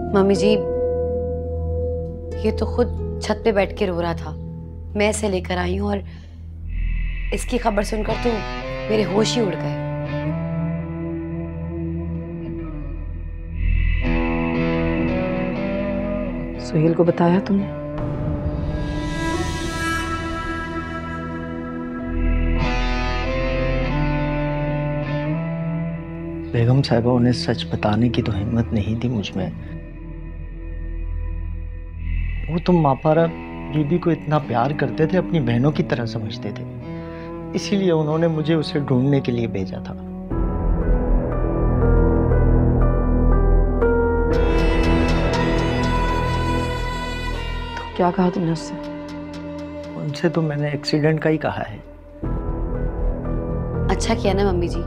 Mummy जी, ये तो खुद छत पे बैठ के रो रहा था। मैं इसे लेकर आई हूँ और इसकी खबर सुनकर तो मेरे होश ही उड़ गए। सुहेल को बताया तुमने? बेगम साहिबा, उन्हें सच बताने की तो हिम्मत नहीं थी मुझ में। वो तो मापारा बीबी को इतना प्यार करते थे, अपनी बहनों की तरह समझते थे, इसीलिए उन्होंने मुझे उसे ढूंढने के लिए भेजा था। तो क्या कहा तुमने उससे? उनसे तो मैंने एक्सीडेंट का ही कहा है। अच्छा किया ना मम्मी जी,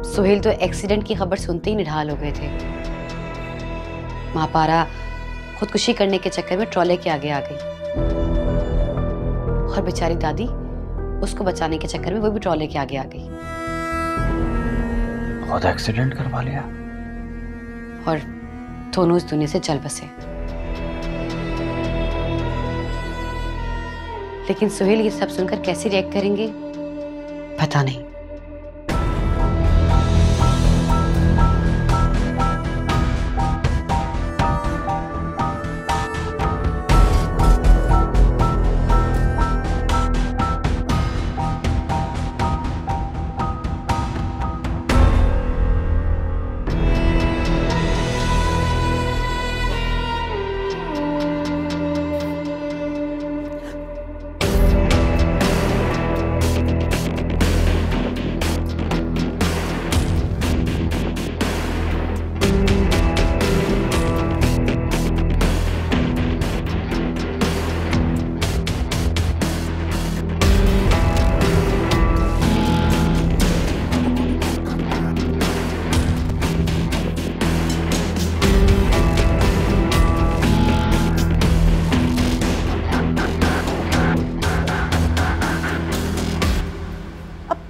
सुहेल तो एक्सीडेंट की खबर सुनते ही निढाल हो गए थे। महापारा खुदकुशी करने के चक्कर में ट्रॉले के आगे आ गई और बेचारी दादी उसको बचाने के चक्कर में वो भी ट्रॉले के आगे आ गई। खुद एक्सीडेंट करवा लिया और दोनों इस दुनिया से चल बसे। लेकिन सुहेल ये सब सुनकर कैसे रिएक्ट करेंगे पता नहीं।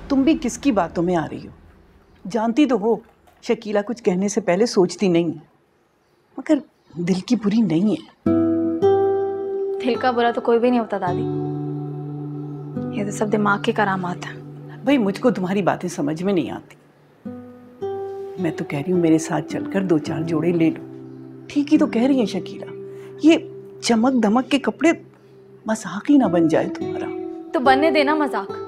तुम भी किसकी बातों में आ रही हो? जानती तो हो शकीला कुछ कहने से पहले सोचती नहीं है, मगर दिल की बुरी नहीं है। दिल का बुरा तो कोई भी नहीं होता दादी, ये तो सब दिमाग की करामात है। भाई मुझको तुम्हारी बातें समझ में नहीं आती। मैं तो कह रही हूँ मेरे साथ चलकर 2-4 जोड़े ले लो। ठीक ही तो कह रही है शकीला, ये चमक धमक के कपड़े मजाक ही ना बन जाए तुम्हारा। तो बनने देना मजाक।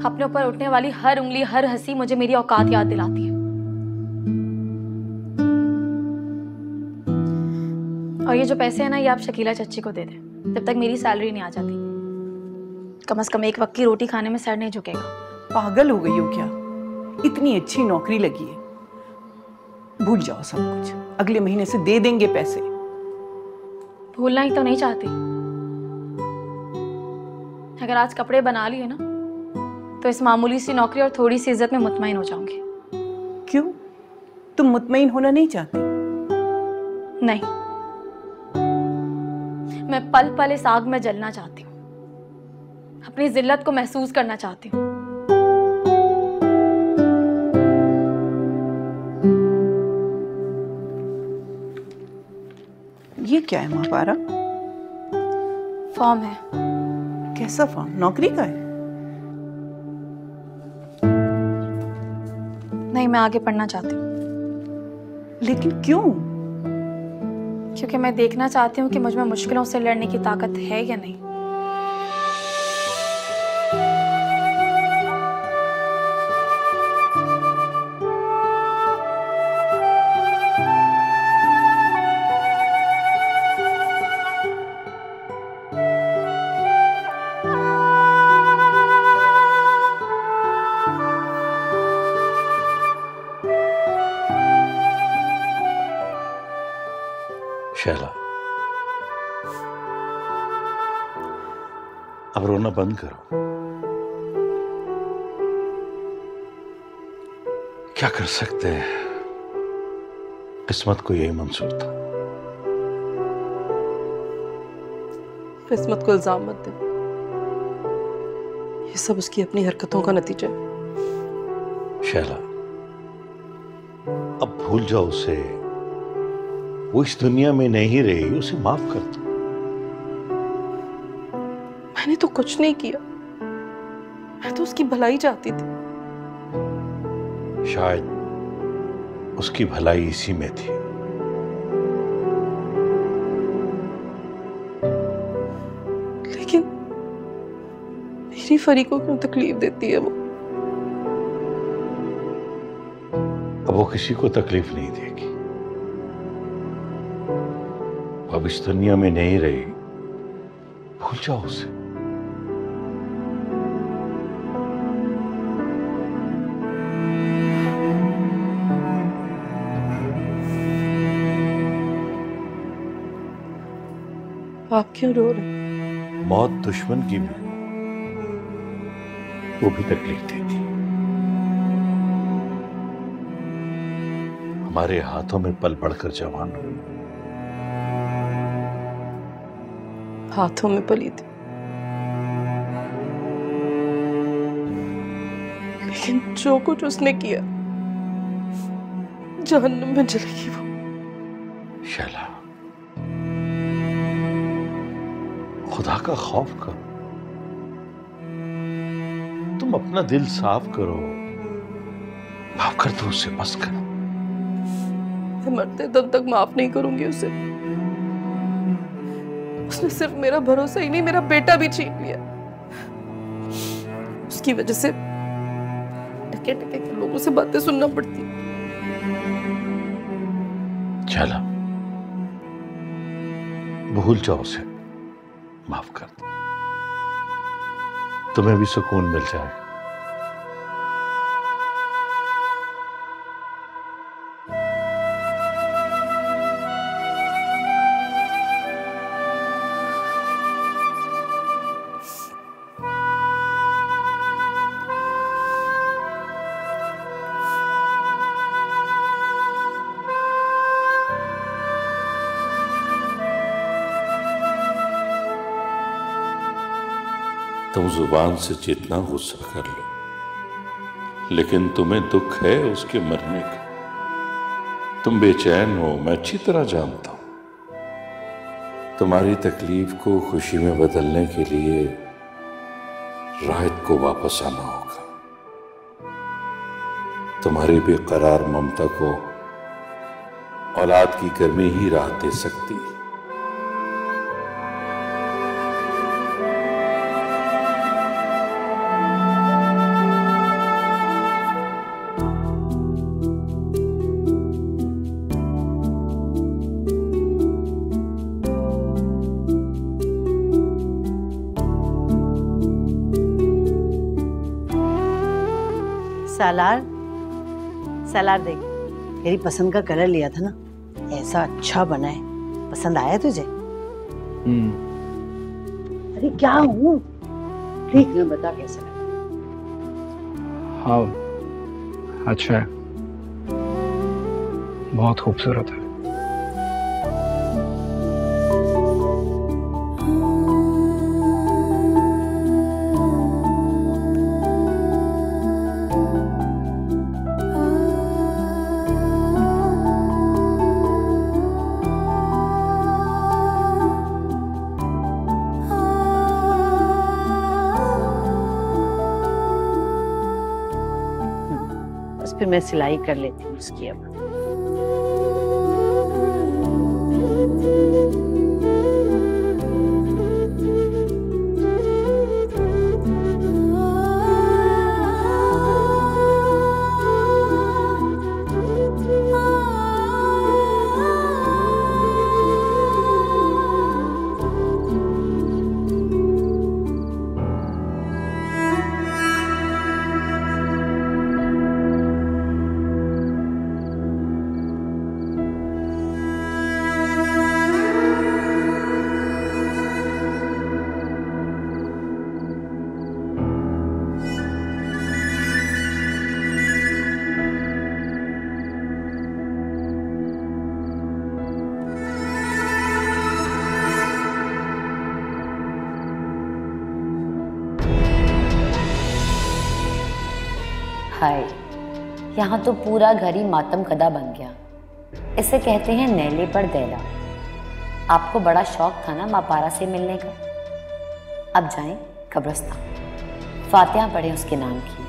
अपने ऊपर उठने वाली हर उंगली, हर हंसी मुझे मेरी औकात याद दिलाती है। और ये जो पैसे हैं ना, ये आप शकीला चच्ची को दे दे जब तक मेरी सैलरी नहीं आ जाती। कम से कम एक वक्त की रोटी खाने में सर नहीं झुकेगा। पागल हो गई हो क्या? इतनी अच्छी नौकरी लगी है, भूल जाओ सब कुछ। अगले महीने से दे देंगे पैसे। भूलना ही तो नहीं चाहती। अगर आज कपड़े बना लिए ना तो इस मामूली सी नौकरी और थोड़ी सी इज्जत में मुतमईन हो जाऊंगी। क्यों? तुम मुतमईन होना नहीं चाहती? नहीं, मैं पल पल इस आग में जलना चाहती हूँ, अपनी जिल्लत को महसूस करना चाहती हूँ। ये क्या है महापारा? फॉर्म है। कैसा फॉर्म? नौकरी का है? नहीं, मैं आगे पढ़ना चाहती हूँ। लेकिन क्यों? क्योंकि मैं देखना चाहती हूँ कि मुझ में मुश्किलों से लड़ने की ताकत है या नहीं। शैला, अब रोना बंद करो। क्या कर सकते हैं, किस्मत को यही मंजूर था। किस्मत को इल्जाम मत दे, ये सब उसकी अपनी हरकतों का नतीजा है। शैला, अब भूल जाओ उसे। वो इस दुनिया में नहीं रही, उसे माफ कर दो। मैंने तो कुछ नहीं किया, मैं तो उसकी भलाई चाहती थी। शायद उसकी भलाई इसी में थी। लेकिन मेरी फरी को क्यों तकलीफ देती है वो? अब वो किसी को तकलीफ नहीं देगी। अब इस दुनिया में नहीं रही, भूल जाओ उसे। आप क्यों रो रहे? मौत दुश्मन की भी, वो भी तकलीफ देती। हमारे हाथों में पल पड़कर जवान हुई। हाथों में पली थी, लेकिन जो कुछ उसने किया, जहन्नुम में जलेगी वो। शैला, खुदा का खौफ करो। तुम अपना दिल साफ करो। माफ कर दो उसे, बस करो। मैं मरते दम तक माफ नहीं करूंगी उसे। उसने सिर्फ मेरा भरोसा ही नहीं, मेरा बेटा भी छीन लिया। उसकी वजह से टके टके के लोगों से बातें सुनना पड़ती। चला, भूल जाओ उसे, माफ कर दो। तुम्हें भी सुकून मिल जाएगा। तुम जुबान से जितना गुस्सा कर लो, लेकिन तुम्हें दुख है उसके मरने का। तुम बेचैन हो, मैं अच्छी तरह जानता हूं। तुम्हारी तकलीफ को खुशी में बदलने के लिए राहत को वापस आना होगा। तुम्हारी बेकरार ममता को औलाद की गर्मी ही राहत दे सकती है। सालार, सालार देख, तेरी पसंद का कलर लिया था ना, ऐसा अच्छा बना है। पसंद आया तुझे? अरे क्या हूँ, देख ना, बता कैसा लगा। हाँ, अच्छा है, बहुत खूबसूरत है। फिर मैं सिलाई कर लेती हूँ उसकी अब। हाय, यहाँ तो पूरा घर ही मातम कदा बन गया। इसे कहते हैं नैले पर दैला। आपको बड़ा शौक था ना मापारा से मिलने का। अब जाएं कब्रिस्तान, फातिहा पढ़ें उसके नाम की।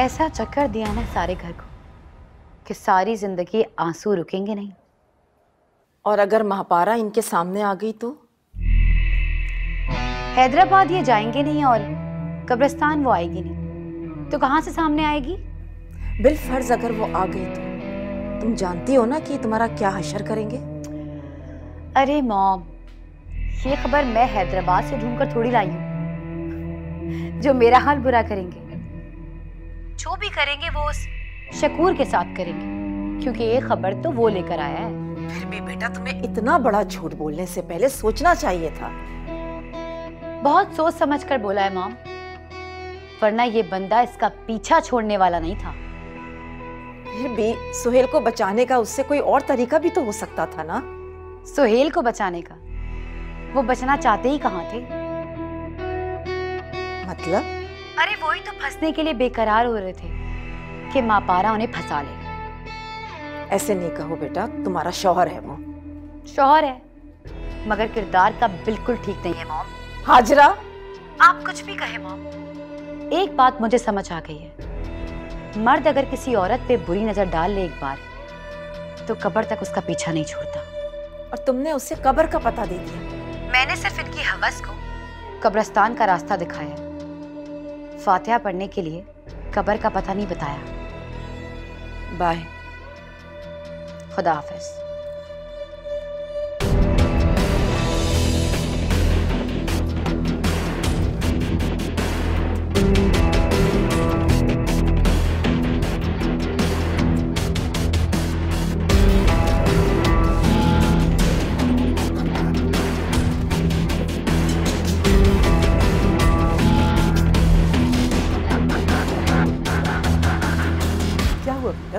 ऐसा चक्कर दिया ना सारे घर को कि सारी जिंदगी आंसू रुकेंगे नहीं। और अगर महापारा इनके सामने आ गई तो? हैदराबाद ये जाएंगे नहीं और कब्रिस्तान वो आएगी नहीं, तो कहां से सामने आएगी? बिलफर्ज अगर वो आ गई तो तुम जानती हो ना कि तुम्हारा क्या हशर करेंगे। अरे मॉम, ये खबर मैं हैदराबाद से ढूंढकर थोड़ी लाई हूं जो मेरा हाल बुरा करेंगे। जो भी करेंगे वो उस शकूर के साथ करेंगे, क्योंकि ये खबर तो वो लेकर आया है। फिर भी बेटा, तुम्हें इतना बड़ा झूठ बोलने से पहले सोचना चाहिए था। बहुत सोच समझ कर बोला है मॉम, वरना ये बंदा इसका पीछा छोड़ने वाला नहीं था। फिर भी सुहेल को बचाने का उससे कोई और तरीका भी तो हो सकता था ना। सुहेल को बचाने का? वो बचना चाहते ही कहाँ थे। मतलब? अरे वो ही तो फंसने के लिए बेकरार हो रहे थे कि मापारा उन्हें फंसा ले। ऐसे नहीं कहो बेटा, तुम्हारा शौहर है वो। शौहर है, मगर किरदार का बिल्कुल ठीक नहीं है मॉम। हाजरा, आप कुछ भी कहे मॉम, एक बात मुझे समझ आ गई है, मर्द अगर किसी औरत पे बुरी नजर डाल ले एक बार, तो कब्र तक उसका पीछा नहीं छोड़ता। और तुमने उसे कब्र का पता दे दिया। मैंने सिर्फ इनकी हवस को कब्रिस्तान का रास्ता दिखाया, फातिहा पढ़ने के लिए कब्र का पता नहीं बताया। बाय। खुदा हाफिज।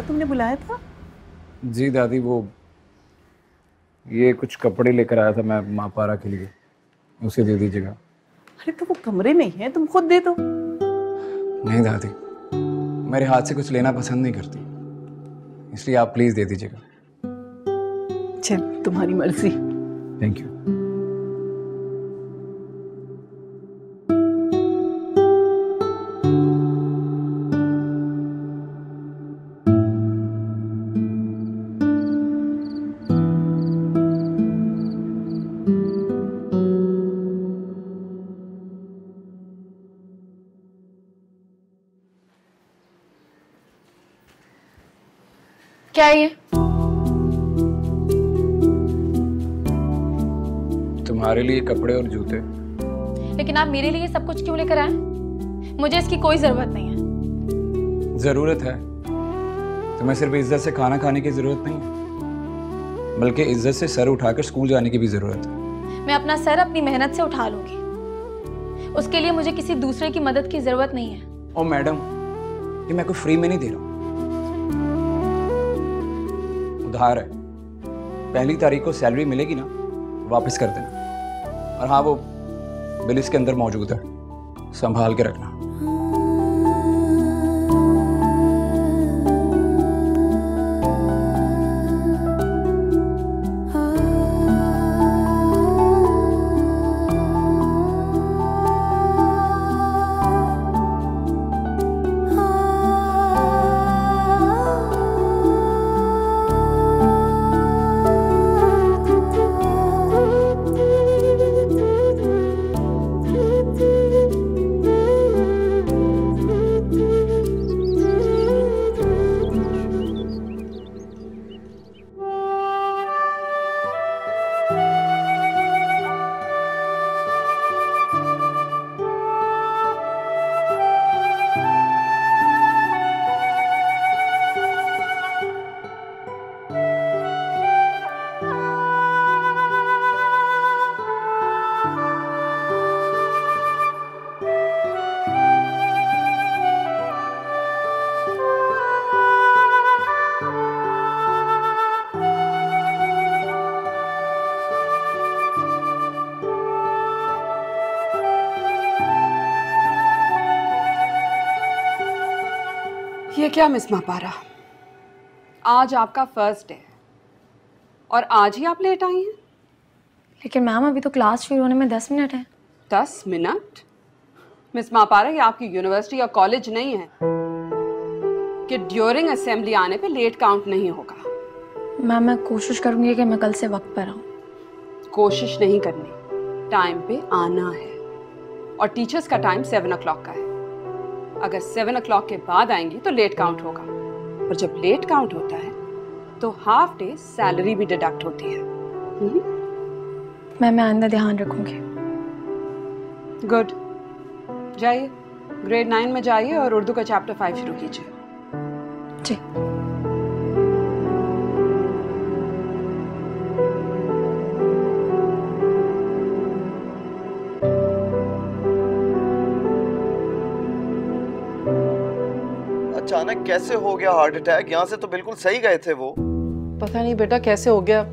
तुमने बुलाया था? जी दादी, वो ये कुछ कपड़े लेकर आया था मैं मापारा के लिए, उसे दे दीजिएगा। अरे तो वो कमरे में ही है, तुम खुद दे दो। नहीं दादी, मेरे हाथ से कुछ लेना पसंद नहीं करती, इसलिए आप प्लीज दे दीजिएगा। चल, तुम्हारी मर्जी। Thank you. क्या है ये? तुम्हारे लिए कपड़े और जूते। लेकिन आप मेरे लिए सब कुछ क्यों लेकर आए? मुझे इसकी कोई जरूरत नहीं है। जरूरत है। तुम्हें सिर्फ इज्जत से खाना खाने की जरूरत नहीं है, बल्कि इज्जत से सर उठाकर स्कूल जाने की भी जरूरत है। मैं अपना सर अपनी मेहनत से उठा लूंगी, उसके लिए मुझे किसी दूसरे की मदद की जरूरत नहीं है। ओ मैडम, ये मैं कोई फ्री में नहीं दे रहा हूँ, उधार है। 1 तारीख को सैलरी मिलेगी ना, वापस कर देना। और हाँ, वो बिल इसके अंदर मौजूद है, संभाल के रखना। ये क्या मिस महापारा, आज आपका फर्स्ट डे और आज ही आप लेट आई हैं? लेकिन मैम अभी तो क्लास शुरू होने में 10 मिनट है। 10 मिनट? मिस महापारा, ये आपकी यूनिवर्सिटी या कॉलेज नहीं है कि ड्यूरिंग असेंबली आने पे लेट काउंट नहीं होगा। मैम मैं कोशिश करूंगी कि मैं कल से वक्त पर आऊँ। कोशिश नहीं करनी, टाइम पे आना है। और टीचर्स का टाइम 7 o'clock का है। अगर 7 o'clock के बाद आएंगी तो लेट काउंट होगा, और जब लेट काउंट होता है तो हाफ डे सैलरी भी डिडक्ट होती है। मैं आइंदा ध्यान रखूंगी। गुड, जाइए ग्रेड 9 में जाइए और उर्दू का चैप्टर 5 शुरू कीजिए। जी। अचानक कैसे हो गया हार्ट अटैक? यहाँ से तो बिल्कुल सही गए थे वो। पता नहीं बेटा कैसे हो गया,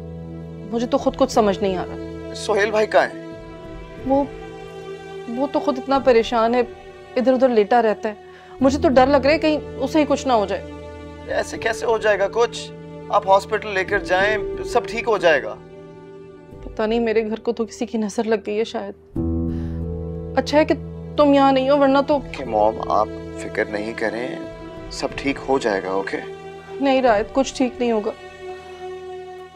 मुझे तो खुद कुछ समझ नहीं आ रहा। सोहेल भाई कहाँ है? वो तो खुद इतना परेशान है, इधर उधर लेटा रहता है। मुझे तो डर लग रहा है कहीं उसे ही कुछ ना हो जाए। ऐसे कैसे हो जाएगा कुछ? आप हॉस्पिटल लेकर जाएं, सब ठीक हो जाएगा। पता नहीं, मेरे घर को तो किसी की नजर लग गई है शायद। अच्छा है कि तुम यहाँ नहीं हो, वरना तो। मॉम आप फिक्र नहीं करें, सब ठीक हो जाएगा। ओके? नहीं रायत, कुछ ठीक नहीं होगा।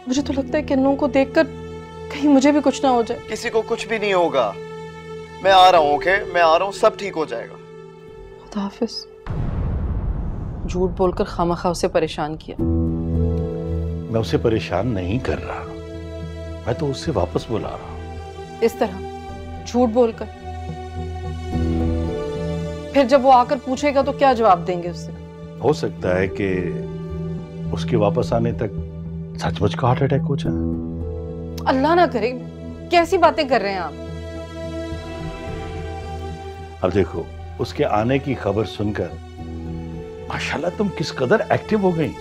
मुझे तो लगता है कि किन्नू को देखकर कहीं मुझे भी कुछ ना हो जाए। किसी को कुछ भी नहीं होगा। मैं आ रहा हूँ। ओके, मैं आ रहा हूँ, सब ठीक हो जाएगा। खुदा हाफिज। झूठ बोलकर खामखा उसे परेशान किया। मैं उसे परेशान नहीं कर रहा, मैं तो उससे वापस बुला रहा हूँ। इस तरह झूठ बोलकर? फिर जब वो आकर पूछेगा तो क्या जवाब देंगे उससे? हो सकता है कि उसके वापस आने तक सचमुच का हार्ट अटैक हो जाए। अल्लाह ना करे, कैसी बातें कर रहे हैं आप? अब देखो, उसके आने की खबर सुनकर माशाल्लाह तुम किस कदर एक्टिव हो गई,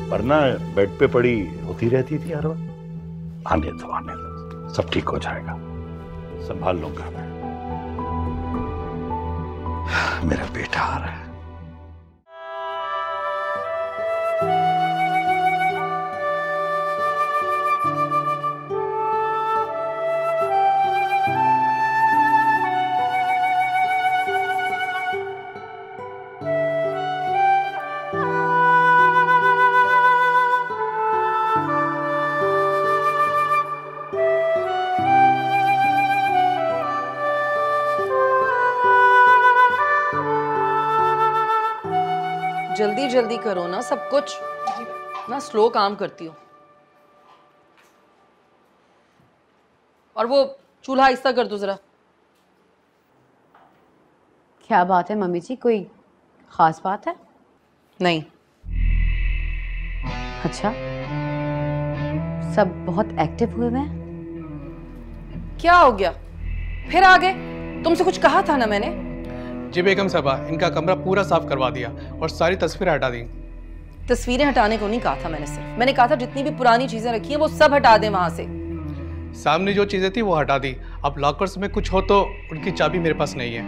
वरना बेड पे पड़ी होती रहती थी हर वक्त। आने दो, सब ठीक हो जाएगा, संभाल लूंगा मैं। मेरा बेटा आ रहा है। जल्दी जल्दी करो ना, सब कुछ ना स्लो काम करती हो। और वो चूल्हा आहिस्ता कर दो जरा। क्या बात है मम्मी जी, कोई खास बात है? नहीं। अच्छा, सब बहुत एक्टिव हुए हैं। क्या हो गया? फिर आ गए? तुमसे कुछ कहा था ना मैंने। जी बेगम साहबा, इनका कमरा पूरा साफ करवा दिया और सारी तस्वीरें हटा दी। तस्वीरें हटाने को नहीं कहा था मैंने, सिर्फ मैंने कहा था जितनी भी पुरानी चीजें रखी हैं वो सब हटा दें वहां से। सामने जो चीजें थी वो हटा दी। अब लॉकर्स में कुछ हो तो उनकी चाबी मेरे पास नहीं है।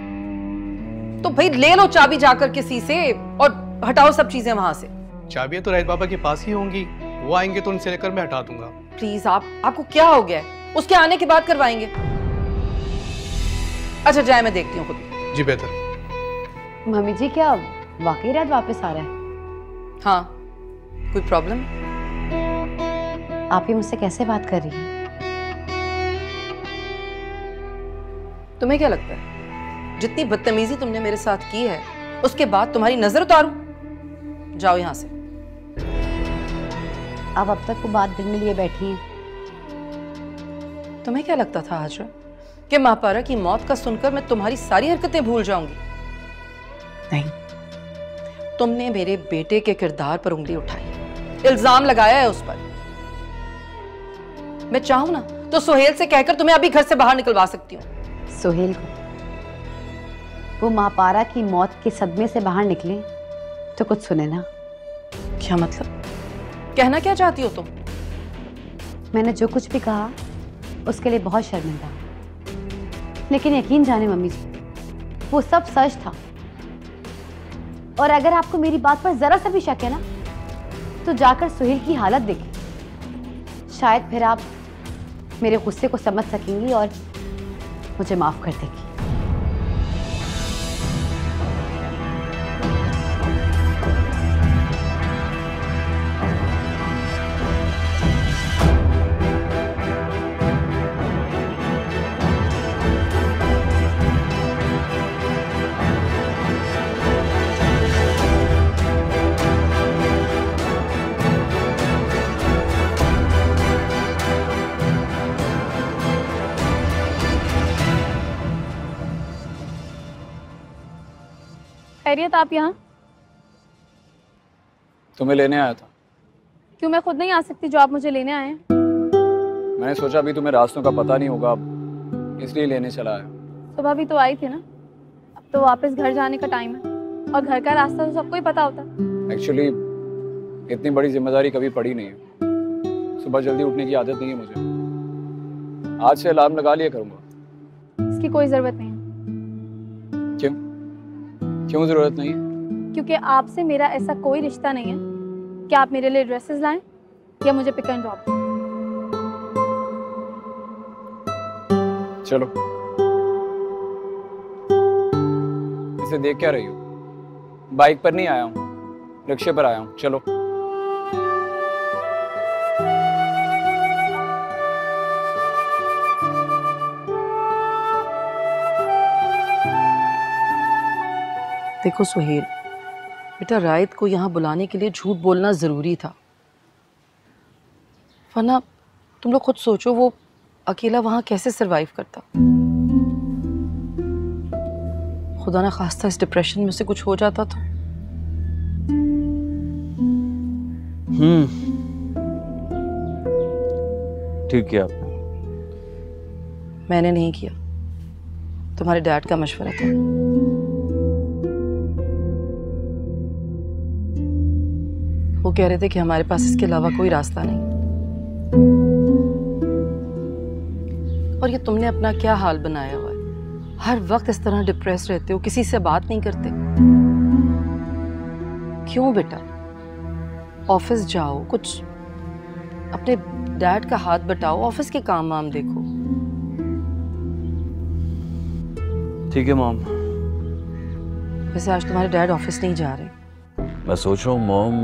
तो भाई ले लो चाबी जाकर किसी से और हटाओ सब चीजें वहां से। चाबियां तो राहित बाबा के पास ही होंगी, वो आएंगे तो उनसे लेकर मैं हटा दूंगा। प्लीज आपको क्या हो गया है? उसके आने के बाद करवाएंगे। अच्छा जाए, मैं देखती हूँ खुद। जी बेहतर। मम्मी जी क्या वाकई रात वापस आ रहा है? हाँ, कोई प्रॉब्लम? आप ही मुझसे कैसे बात कर रही हैं? तुम्हें क्या लगता है जितनी बदतमीजी तुमने मेरे साथ की है उसके बाद तुम्हारी नजर उतारूं? जाओ यहां से। अब तक वो बात दिल में लिए बैठी हैं। तुम्हें क्या लगता था हाजरा कि महापारा की मौत का सुनकर मैं तुम्हारी सारी हरकतें भूल जाऊंगी? नहीं, तुमने मेरे बेटे के किरदार पर उंगली उठाई, इल्जाम लगाया है उस पर। मैं चाहूं ना तो सुहेल से कहकर तुम्हें अभी घर से बाहर निकलवा सकती हूँ। सुहेल को? वो महापारा की मौत के सदमे से बाहर निकले तो कुछ सुने ना। क्या मतलब? कहना क्या चाहती हो तुम? मैंने जो कुछ भी कहा उसके लिए बहुत शर्मिंदा, लेकिन यकीन जाने मम्मी जी, वो सब सच था। और अगर आपको मेरी बात पर जरा सा भी शक है ना, तो जाकर सुहेल की हालत देखें। शायद फिर आप मेरे गुस्से को समझ सकेंगी और मुझे माफ कर देगी। खैरियत, आप यहाँ? तुम्हें लेने आया था। क्यों, मैं खुद नहीं आ सकती जो आप मुझे लेने आए हैं? मैंने सोचा अभी तुम्हें रास्तों का पता नहीं होगा, इसलिए लेने चला आया। सुबह भी तो आई थी ना, अब तो वापस घर जाने का टाइम है और घर का रास्ता तो सबको ही पता होता है। एक्चुअली इतनी बड़ी जिम्मेदारी कभी पड़ी नहीं है। सुबह जल्दी उठने की आदत नहीं है मुझे। आज से अलार्म लगा लिया करूंगा। इसकी कोई जरूरत नहीं है। क्यों जरूरत नहीं है? क्योंकि आपसे मेरा ऐसा कोई रिश्ता नहीं है कि आप मेरे लिए ड्रेसेस लाएं या मुझे पिक एंड ड्रॉप। चलो, इसे देख क्या रही हो? बाइक पर नहीं आया हूँ, रिक्शे पर आया हूँ। चलो। देखो सुहेल, बेटा रायत को यहाँ बुलाने के लिए झूठ बोलना ज़रूरी था, वरना तुम लोग खुद सोचो वो अकेला वहाँ कैसे सरवाइव करता। खुदा ना खास्ता इस डिप्रेशन में से कुछ हो जाता तो। ठीक किया आपने। मैंने नहीं किया, तुम्हारे डैड का मशवरा था। वो कह रहे थे कि हमारे पास इसके अलावा कोई रास्ता नहीं। और ये तुमने अपना क्या हाल बनाया हुआ है, हर वक्त इस तरह डिप्रेस रहते हो, किसी से बात नहीं करते। क्यों बेटा, ऑफिस जाओ, कुछ अपने डैड का हाथ बटाओ, ऑफिस के काम वाम देखो। ठीक है मॉम। वैसे आज तुम्हारे डैड ऑफिस नहीं जा रहे। मैं सोच रहा हूँ मॉम,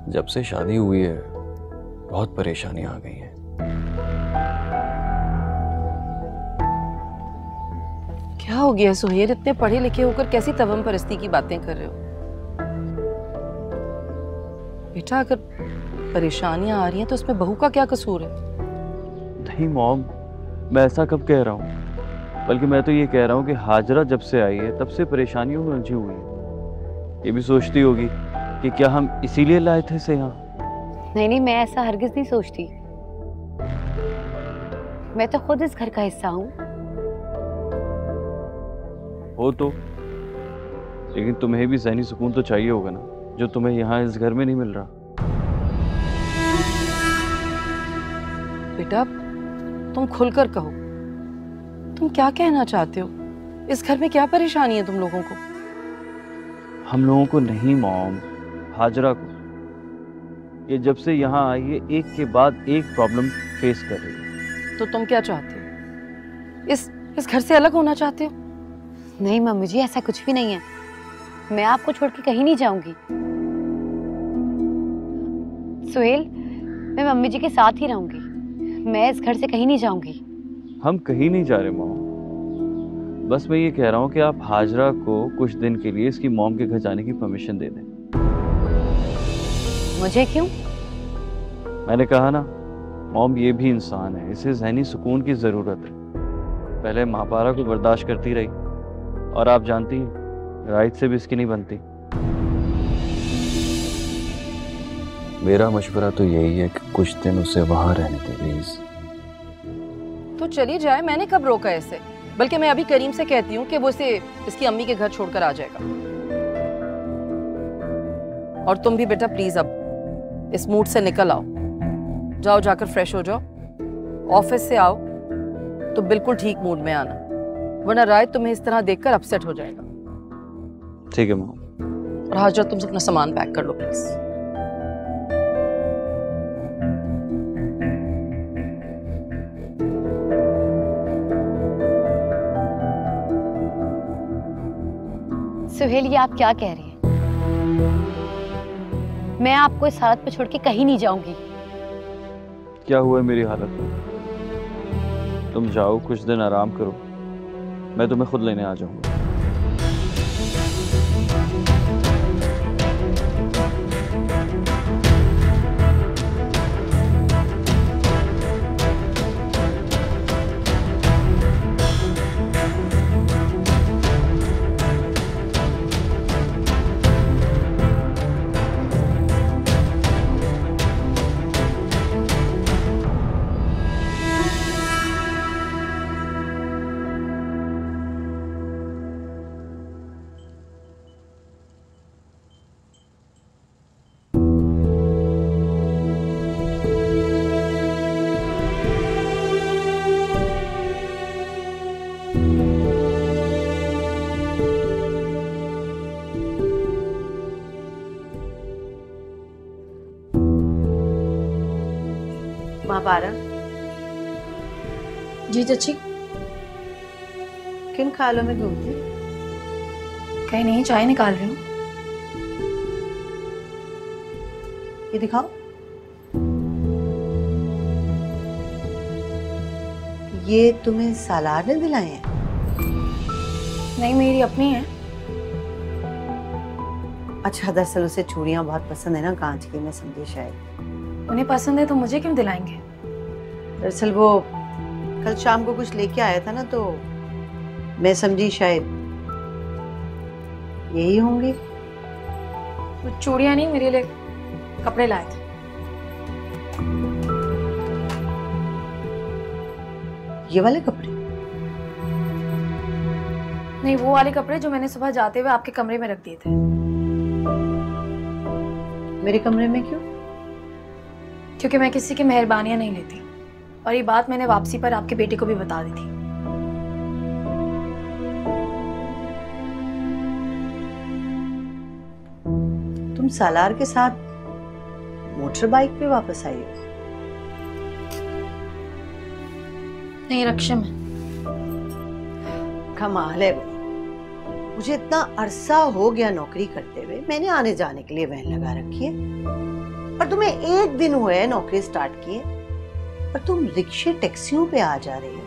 जब से शादी हुई है बहुत परेशानियां आ गई हैं। क्या हो गया सुहेल, इतने पढ़े लिखे होकर कैसी तवम परस्ती की बातें कर रहे हो? बेटा अगर परेशानियां आ रही हैं तो उसमें बहू का क्या कसूर है? नहीं मॉम, मैं ऐसा कब कह रहा हूँ, बल्कि मैं तो ये कह रहा हूँ कि हाजरा जब से आई है तब से परेशानियों में उलझी हुई है। ये भी सोचती होगी कि क्या हम इसीलिए लाए थे इसे यहाँ। नहीं नहीं, मैं ऐसा हरगिज नहीं सोचती। मैं तो खुद इस घर का हिस्सा हूँ। हो तो, लेकिन तुम्हें भी ज़हनी सुकून तो चाहिए होगा ना, जो तुम्हें यहाँ इस घर में नहीं मिल रहा। बेटा तुम खुलकर कहो, तुम क्या कहना चाहते हो? इस घर में क्या परेशानी है तुम लोगों को? हम लोगों को नहीं मॉम, हाजरा को। ये जब से यहाँ आई है एक के बाद एक प्रॉब्लम फेस कर रही है। तो तुम क्या चाहते हो? इस घर से अलग होना चाहते हो? नहीं मम्मी जी, ऐसा कुछ भी नहीं है। मैं आपको छोड़ के कहीं नहीं जाऊंगी। सुहेल, मैं मम्मी जी के साथ ही रहूंगी। मैं इस घर से कहीं नहीं जाऊंगी। हम कहीं नहीं जा रहे मॉम, बस मैं ये कह रहा हूँ कि आप हाजरा को कुछ दिन के लिए इसकी मॉम के घर जाने की परमिशन दे दें। मुझे क्यों? मैंने कहा ना मॉम, ये भी इंसान है, इसे ज़हनी सुकून की ज़रूरत है। पहले महापारा को बर्दाश्त करती रही, और आप जानती हैं राइट से भी इसकी नहीं बनती। मेरा मशवरा तो यही है कि कुछ दिन उसे वहां रहने दे प्लीज। तो चली जाए, मैंने कब रोका ऐसे? बल्कि मैं अभी करीम से कहती हूँ कि वो इसे इसकी अम्मी के घर छोड़कर आ जाएगा। और तुम भी बेटा प्लीज अब इस मूड से निकल आओ, जाओ जाकर फ्रेश हो जाओ। ऑफिस से आओ तो बिल्कुल ठीक मूड में आना, वरना राय तुम्हें इस तरह देखकर अपसेट हो जाएगा। ठीक है मॉम। और हाजरा तुम अपना सामान पैक कर लो प्लीज। सुहेल, ये आप क्या कह रही हैं? मैं आपको इस हालत पे छोड़ के कहीं नहीं जाऊंगी। क्या हुआ है मेरी हालत में? तुम जाओ, कुछ दिन आराम करो, मैं तुम्हें खुद लेने आ जाऊंगा। महापारा। जी चाची। किन ख्यालों में घूमती? कहीं नहीं, चाय निकाल रही हूँ। ये दिखाओ। ये तुम्हें सालार ने दिलाए हैं? नहीं, मेरी अपनी है। अच्छा, दरअसल उसे चूड़ियां बहुत पसंद है ना, कांच की, मैं समझी शायद। उन्हें पसंद है तो मुझे क्यों दिलाएंगे? दरअसल वो कल शाम को कुछ लेके आया था ना, तो मैं समझी शायद यही होंगी। वो चूड़ियां नहीं, मेरे लिए कपड़े लाए थे। ये वाले कपड़े? नहीं, वो वाले कपड़े जो मैंने सुबह जाते हुए आपके कमरे में रख दिए थे। मेरे कमरे में क्यों? क्योंकि मैं किसी की मेहरबानियां नहीं लेती, और ये बात मैंने वापसी पर आपके बेटे को भी बता दी थी। तुम सालार के साथ मोटर बाइक पे वापस आई हो? नहीं, रक्षा में। कमाल है। मुझे इतना अरसा हो गया नौकरी करते हुए, मैंने आने जाने के लिए वैन लगा रखी है, और तुम्हें एक दिन हुए है नौकरी स्टार्ट किए, और तुम रिक्शे टैक्सियों पे आ जा रही हो।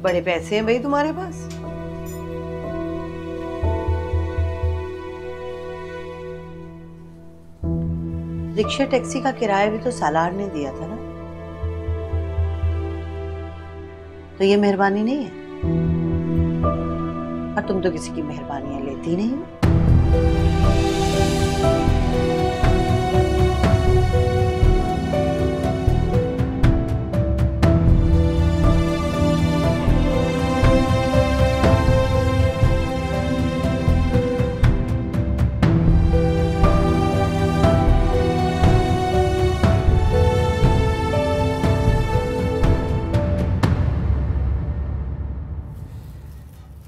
बड़े पैसे हैं भाई तुम्हारे पास। रिक्शा टैक्सी का किराया भी तो सालार ने दिया था ना, तो ये मेहरबानी नहीं है? और तुम तो किसी की मेहरबानियां लेती नहीं हो।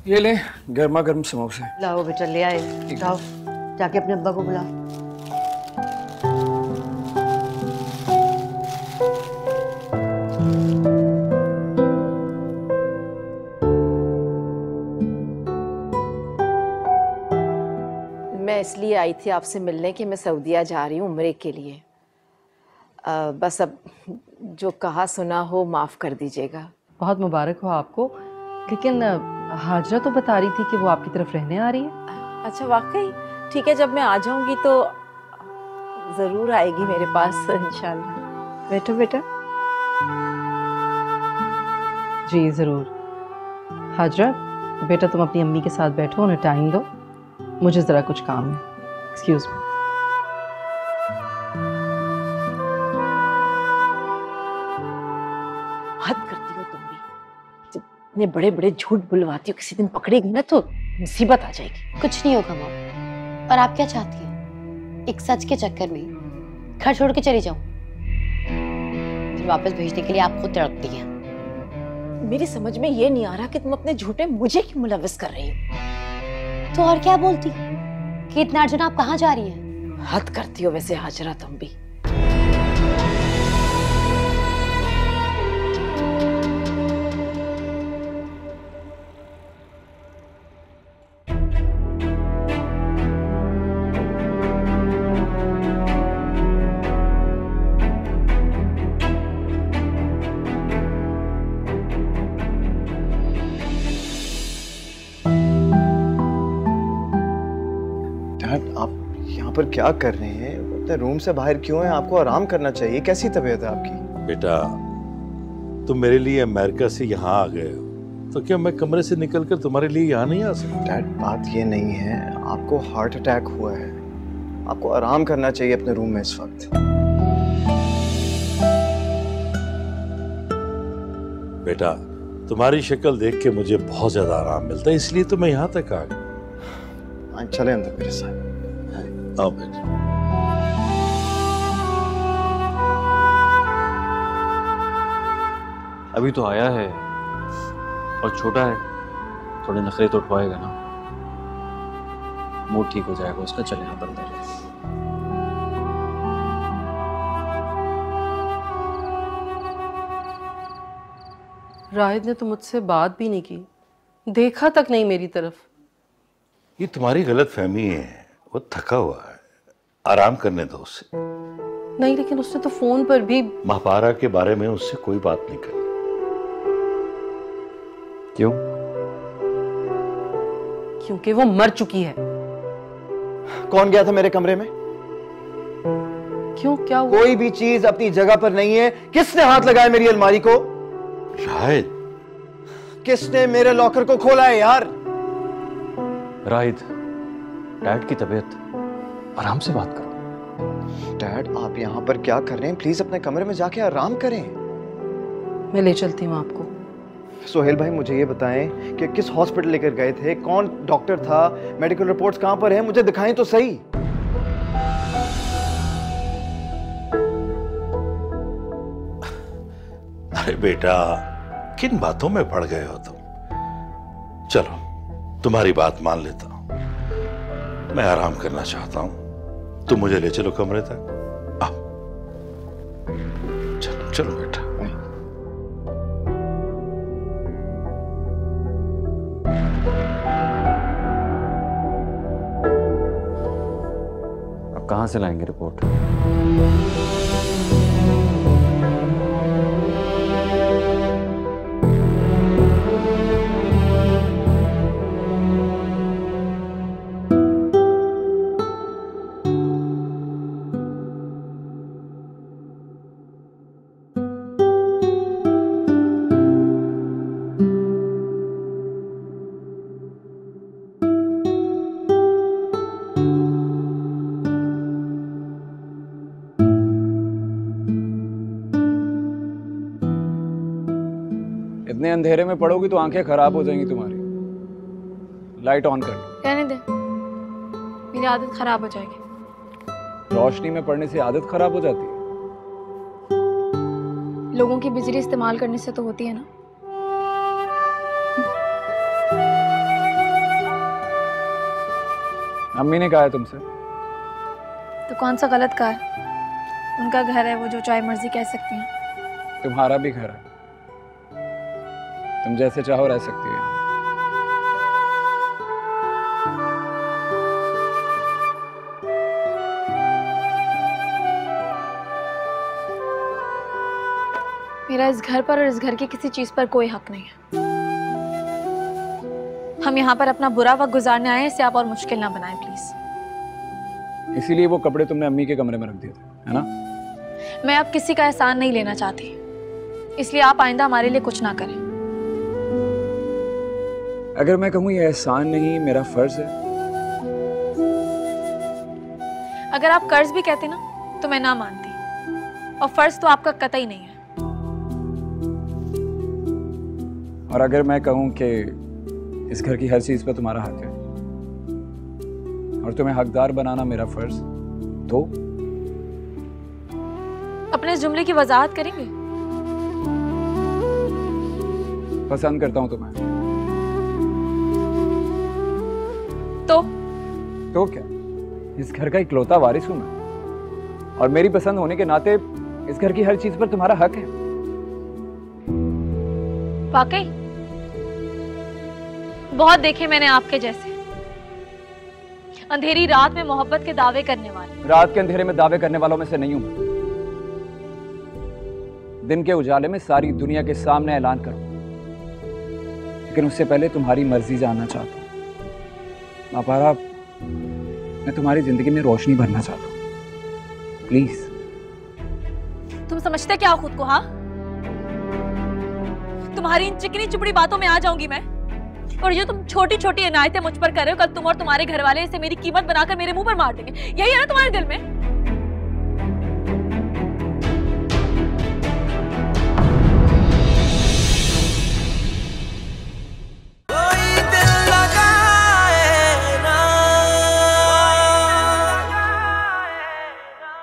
ये ले गर्मा गर्म समोसे। लाओ बेटा, ले आए। जाओ जाके अपने अब्बा को बुलाओ। मैं इसलिए आई थी आपसे मिलने कि मैं सऊदीया जा रही हूँ उम्रे के लिए। बस अब जो कहा सुना हो माफ़ कर दीजिएगा। बहुत मुबारक हो आपको, लेकिन हाजरा तो बता रही थी कि वो आपकी तरफ रहने आ रही है। अच्छा, वाकई? ठीक है, जब मैं आ जाऊंगी तो ज़रूर आएगी मेरे पास इंशाल्लाह। बैठो बेटा। जी ज़रूर। हाजरा बेटा, तुम अपनी अम्मी के साथ बैठो, उन्हें टाइम दो, मुझे ज़रा कुछ काम है। Excuse me. हद करती हो तुम भी। जब इतने बड़े बड़े झूठ बुलवाती हो, किसी दिन पकड़ेगी ना तो मुसीबत आ जाएगी। कुछ नहीं होगा मॉम। और आप क्या चाहती हैं? एक सच के चक्कर में घर छोड़ के चली जाऊं, फिर वापस भेजने के लिए आप खुद तड़पती हैं। मेरी समझ में ये नहीं आ रहा कि तुम अपने झूठे मुझे क्यों मुलविस कर रही हो। तो और क्या बोलती? कि इतना अर्जेंट आप कहाँ जा रही हैं? हद करती हो वैसे हाजरा तुम भी। आप यहाँ पर क्या कर रहे हैं? अपने रूम से बाहर क्यों हैं? आपको आराम करना चाहिए। कैसी तबीयत है आपकी? बेटा, तुम मेरे लिए अमेरिका से यहाँ आ गए हो, तो क्या मैं कमरे से निकलकर तुम्हारे लिए यहाँ नहीं आ सकता? डैड, बात ये नहीं है, आपको हार्ट अटैक हुआ है, आपको आराम करना चाहिए अपने रूम में इस वक्त। बेटा, तुम्हारी शक्ल देख के मुझे बहुत ज्यादा आराम मिलता है, इसलिए तो मैं यहाँ तक आ गया। चले अंदर मेरे साथ। आओ बेटा। अभी तो आया है और छोटा है, थोड़े नखरे तो उठवाएगा ना, मूड ठीक हो जाएगा उसका। चले यहाँ पर अंदर। राहिद ने तो मुझसे बात भी नहीं की, देखा तक नहीं मेरी तरफ। ये तुम्हारी गलत फहमी है, वो थका हुआ है, आराम करने दो उसे। नहीं, लेकिन उसने तो फोन पर भी महापारा के बारे में उससे कोई बात नहीं करी। क्यों? क्योंकि वो मर चुकी है। कौन गया था मेरे कमरे में? क्यों, क्या हुआ? कोई भी चीज अपनी जगह पर नहीं है। किसने हाथ लगाया मेरी अलमारी को? राहिद। किसने मेरे लॉकर को खोला है यार? राहिद, डैड की तबीयत, आराम से बात करो। डैड, आप यहाँ पर क्या कर रहे हैं? प्लीज अपने कमरे में जाके आराम करें। मैं ले चलती हूँ आपको। सोहेल भाई, मुझे ये बताएं कि किस हॉस्पिटल लेकर गए थे, कौन डॉक्टर था, मेडिकल रिपोर्ट्स कहाँ पर हैं, मुझे दिखाएं तो सही। अरे बेटा, किन बातों में पड़ गए हो तुम? चलो, तुम्हारी बात मान लेता हूं, मैं आराम करना चाहता हूं, तुम मुझे ले चलो कमरे तक। आओ, चलो चलो बेटा। अब कहां से लाएंगे रिपोर्ट? इतने अंधेरे में पड़ोगी तो आंखें खराब हो जाएंगी तुम्हारी। लाइट ऑन कर लो। रहने दे, मेरी आदत खराब हो जाएगी। रोशनी में पढ़ने से आदत खराब हो जाती है? लोगों की बिजली इस्तेमाल करने से तो होती है ना। अम्मी ने कहा है तुमसे? तो कौन सा गलत कहा है? उनका घर है, वो जो चाहे मर्जी कह सकती हैं। तुम्हारा भी घर है, तुम जैसे चाहो रह सकती हो। मेरा इस घर पर और इस घर की किसी चीज पर कोई हक नहीं है। हम यहाँ पर अपना बुरा वक्त गुजारने आए हैं, इसे आप और मुश्किल ना बनाएं प्लीज। इसीलिए वो कपड़े तुमने अम्मी के कमरे में रख दिए थे, है ना? मैं अब किसी का एहसान नहीं लेना चाहती, इसलिए आप आइंदा हमारे लिए कुछ ना करें। अगर मैं कहूँ ये एहसान नहीं, मेरा फर्ज है। अगर आप कर्ज भी कहते ना तो मैं ना मानती, और फर्ज तो आपका कतई नहीं है। और अगर मैं कहूँ कि इस घर की हर चीज पर तुम्हारा हक है और तुम्हें हकदार बनाना मेरा फर्ज, तो अपने इस जुमले की वजाहत करेंगे? पसंद करता हूं तुम्हें। तो क्या? इस घर का इकलौता वारिस हूं मैं, और मेरी पसंद होने के नाते इस घर की हर चीज पर तुम्हारा हक है। वाकई बहुत देखे मैंने आपके जैसे अंधेरी रात में मोहब्बत के दावे करने वाले। रात के अंधेरे में दावे करने वालों में से नहीं हूं मैं। दिन के उजाले में सारी दुनिया के सामने ऐलान करूं, लेकिन उससे पहले तुम्हारी मर्जी जानना चाहता हूं। मापारा, मैं तुम्हारी जिंदगी में रोशनी भरना चाहता हूं, प्लीज। तुम समझते क्या हो खुद को? हाँ, तुम्हारी इन चिकनी चुपड़ी बातों में आ जाऊंगी मैं, और जो तुम छोटी छोटी इनायतें मुझ पर कर रहे हो, कल तुम और तुम्हारे घर वाले इसे मेरी कीमत बनाकर मेरे मुंह पर मार देंगे। यही है ना तुम्हारे दिल में?